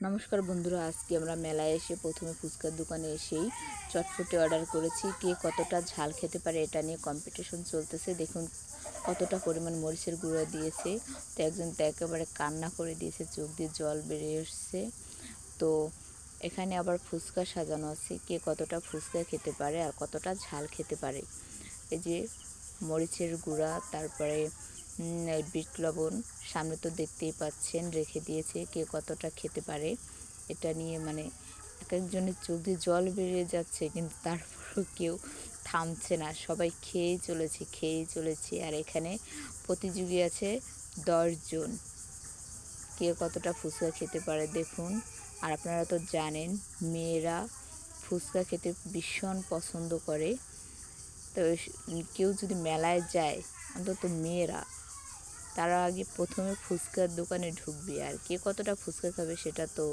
নমস্কার বন্ধুরা, আজকে আমরা মেলায় এসে প্রথমে ফুচকার দোকানে এসেই চটপটি অর্ডার করেছি। কে কতটা ঝাল খেতে পারে এটা নিয়ে কম্পিটিশন চলতেছে। দেখুন কতটা পরিমাণ মরিচের গুঁড়ো দিয়েছে। তো একজন তো একেবারে কান্না করে দিয়েছে, চোখ দিয়ে জল বেরিয়ে এসছে। তো এখানে আবার ফুচকা সাজানো আছে, কে কতটা ফুচকা খেতে পারে আর কতটা ঝাল খেতে পারে। এই যে মরিচের গুঁড়া, তারপরে বিট লবণ সামনে তো দেখতেই পাচ্ছেন রেখে দিয়েছে, কে কতটা খেতে পারে এটা নিয়ে এক একজনের চোখ দিয়ে জল বেরিয়ে যাচ্ছে, কিন্তু তারপরও কেউ থামছে না, সবাই খেয়েই চলেছে। আর এখানে প্রতিযোগী আছে 10 জন, কে কতটা ফুচকা খেতে পারে দেখুন। আর আপনারা তো জানেন মেয়েরা ফুচকা খেতে ভীষণ পছন্দ করে। তো কেউ যদি মেলায় যায়, অন্তত মেয়েরা, তারা আগে প্রথমে ফুচকার দোকানে ঢুকবে। আর কে কতটা ফুচকা খাবে সেটা তো